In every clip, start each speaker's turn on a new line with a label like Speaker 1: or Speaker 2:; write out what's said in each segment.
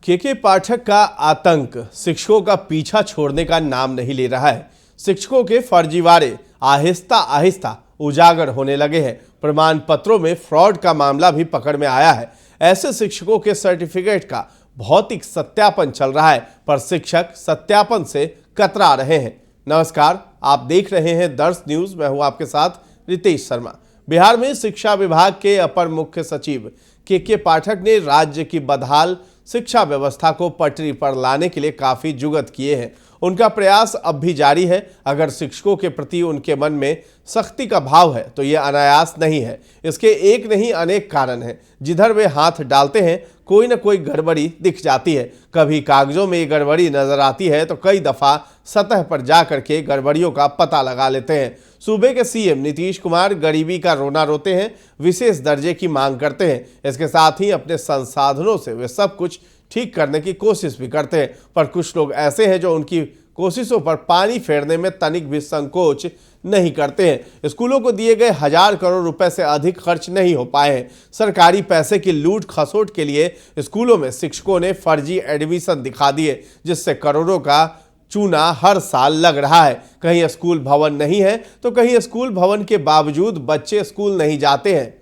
Speaker 1: के पाठक का आतंक शिक्षकों का पीछा छोड़ने का नाम नहीं ले रहा है। शिक्षकों के फर्जीवाड़े आहिस्ता आहिस्ता उजागर होने लगे हैं। प्रमाण पत्रों में फ्रॉड का मामला भी पकड़ में आया है। ऐसे शिक्षकों के सर्टिफिकेट का भौतिक सत्यापन चल रहा है, पर शिक्षक सत्यापन से कतरा रहे हैं। नमस्कार, आप देख रहे हैं दर्श न्यूज। मैं हूं आपके साथ रितेश शर्मा। बिहार में शिक्षा विभाग के अपर मुख्य सचिव के पाठक ने राज्य की बदहाल शिक्षा व्यवस्था को पटरी पर लाने के लिए काफी जुगत किए हैं। उनका प्रयास अब भी जारी है। अगर शिक्षकों के प्रति उनके मन में सख्ती का भाव है तो ये अनायास नहीं है। इसके एक नहीं अनेक कारण हैं। जिधर वे हाथ डालते हैं कोई न कोई गड़बड़ी दिख जाती है। कभी कागजों में ये गड़बड़ी नजर आती है तो कई दफा सतह पर जाकर के गड़बड़ियों का पता लगा लेते हैं। सूबे के सीएम नीतीश कुमार गरीबी का रोना रोते हैं, विशेष दर्जे की मांग करते हैं। इसके साथ ही अपने संसाधनों से वे सब कुछ ठीक करने की कोशिश भी करते हैं, पर कुछ लोग ऐसे हैं जो उनकी कोशिशों पर पानी फेरने में तनिक भी संकोच नहीं करते हैं। स्कूलों को दिए गए 1000 करोड़ रुपए से अधिक खर्च नहीं हो पाए हैं। सरकारी पैसे की लूट खसोट के लिए स्कूलों में शिक्षकों ने फर्जी एडमिशन दिखा दिए, जिससे करोड़ों का चूना हर साल लग रहा है। कहीं स्कूल भवन नहीं है तो कहीं स्कूल भवन के बावजूद बच्चे स्कूल नहीं जाते हैं।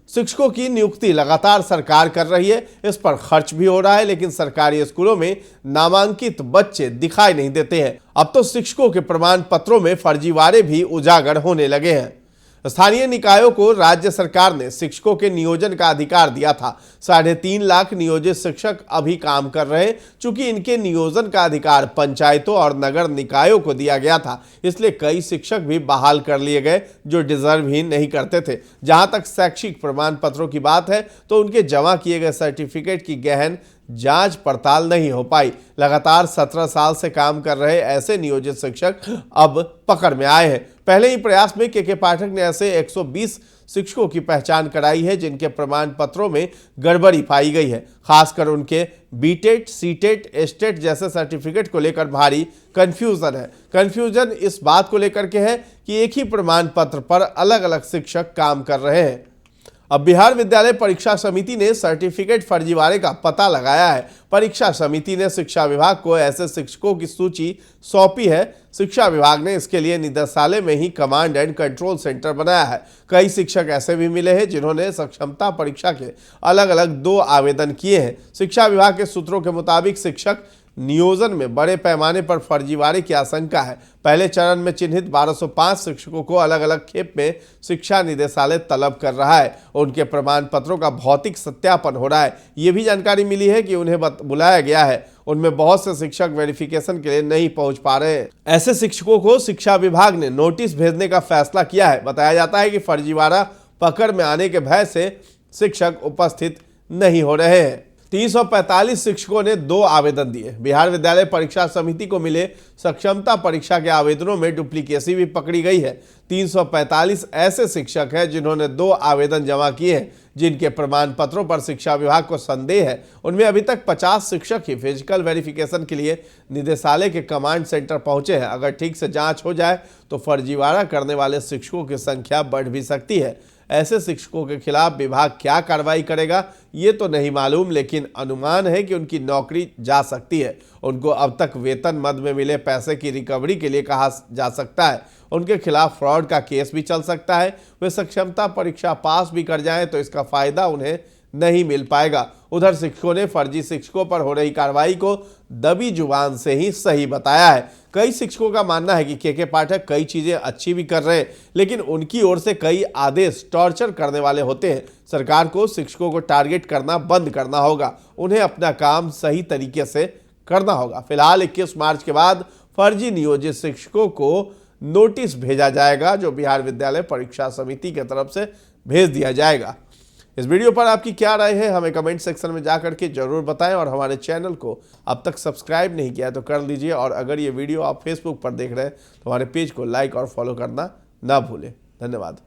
Speaker 1: शिक्षकों की नियुक्ति लगातार सरकार कर रही है, इस पर खर्च भी हो रहा है, लेकिन सरकारी स्कूलों में नामांकित बच्चे दिखाई नहीं देते हैं। अब तो शिक्षकों के प्रमाण पत्रों में फर्जीवाड़े भी उजागर होने लगे हैं। स्थानीय निकायों को राज्य सरकार ने शिक्षकों के नियोजन का अधिकार दिया था। 3.5 लाख नियोजित शिक्षक अभी काम कर रहे हैं। चूंकि इनके नियोजन का अधिकार पंचायतों और नगर निकायों को दिया गया था, इसलिए कई शिक्षक भी बहाल कर लिए गए जो डिजर्व ही नहीं करते थे। जहां तक शैक्षिक प्रमाण पत्रों की बात है तो उनके जमा किए गए सर्टिफिकेट की गहन जांच पड़ताल नहीं हो पाई। लगातार 17 साल से काम कर रहे ऐसे नियोजित शिक्षक अब पकड़ में आए हैं। पहले ही प्रयास में के पाठक ने ऐसे 120 शिक्षकों की पहचान कराई है जिनके प्रमाण पत्रों में गड़बड़ी पाई गई है। खासकर उनके बीटेट, सीटेट, एस्टेट जैसे सर्टिफिकेट को लेकर भारी कंफ्यूजन है। कंफ्यूजन इस बात को लेकर के है कि एक ही प्रमाण पत्र पर अलग अलग शिक्षक काम कर रहे हैं। अब बिहार विद्यालय परीक्षा समिति ने सर्टिफिकेट फर्जीवाड़े का पता लगाया है। परीक्षा समिति ने शिक्षा विभाग को ऐसे शिक्षकों की सूची सौंपी है। शिक्षा विभाग ने इसके लिए निदेशालय में ही कमांड एंड कंट्रोल सेंटर बनाया है। कई शिक्षक ऐसे भी मिले हैं जिन्होंने सक्षमता परीक्षा के अलग अलग 2 आवेदन किए हैं। शिक्षा विभाग के सूत्रों के मुताबिक शिक्षक नियोजन में बड़े पैमाने पर फर्जीवाड़े की आशंका है। पहले चरण में चिन्हित 1205 शिक्षकों को अलग अलग खेप में शिक्षा निदेशालय तलब कर रहा है। उनके प्रमाण पत्रों का भौतिक सत्यापन हो रहा है। ये भी जानकारी मिली है कि उन्हें बुलाया गया है। उनमें बहुत से शिक्षक वेरिफिकेशन के लिए नहीं पहुंच पा रहे हैं। ऐसे शिक्षकों को शिक्षा विभाग ने नोटिस भेजने का फैसला किया है। बताया जाता है कि फर्जीवाड़ा पकड़ में आने के भय से शिक्षक उपस्थित नहीं हो रहे हैं। 345 शिक्षकों ने 2 आवेदन दिए। बिहार विद्यालय परीक्षा समिति को मिले सक्षमता परीक्षा के आवेदनों में डुप्लीकेसी भी पकड़ी गई है। 345 ऐसे शिक्षक हैं जिन्होंने 2 आवेदन जमा किए हैं, जिनके प्रमाण पत्रों पर शिक्षा विभाग को संदेह है। उनमें अभी तक 50 शिक्षक ही फिजिकल वेरिफिकेशन के लिए निदेशालय के कमांड सेंटर पहुंचे हैं। अगर ठीक से जांच हो जाए तो फर्जीवाड़ा करने वाले शिक्षकों की संख्या बढ़ भी सकती है। ऐसे शिक्षकों के खिलाफ विभाग क्या कार्रवाई करेगा ये तो नहीं मालूम, लेकिन अनुमान है कि उनकी नौकरी जा सकती है। उनको अब तक वेतन मद में मिले पैसे की रिकवरी के लिए कहा जा सकता है। उनके खिलाफ फ्रॉड का केस भी चल सकता है। वे सक्षमता परीक्षा पास भी कर जाएं तो इसका फायदा उन्हें नहीं मिल पाएगा। उधर शिक्षकों ने फर्जी शिक्षकों पर हो रही कार्रवाई को दबी जुबान से ही सही बताया है। कई शिक्षकों का मानना है कि के पाठक कई चीजें अच्छी भी कर रहे हैं, लेकिन उनकी ओर से कई आदेश टॉर्चर करने वाले होते हैं। सरकार को शिक्षकों को टारगेट करना बंद करना होगा। उन्हें अपना काम सही तरीके से करना होगा। फिलहाल 21 मार्च के बाद फर्जी नियोजित शिक्षकों को नोटिस भेजा जाएगा, जो बिहार विद्यालय परीक्षा समिति की तरफ से भेज दिया जाएगा। इस वीडियो पर आपकी क्या राय है हमें कमेंट सेक्शन में जाकर के जरूर बताएं, और हमारे चैनल को अब तक सब्सक्राइब नहीं किया तो कर लीजिए। और अगर ये वीडियो आप फेसबुक पर देख रहे हैं तो हमारे पेज को लाइक और फॉलो करना ना भूलें। धन्यवाद।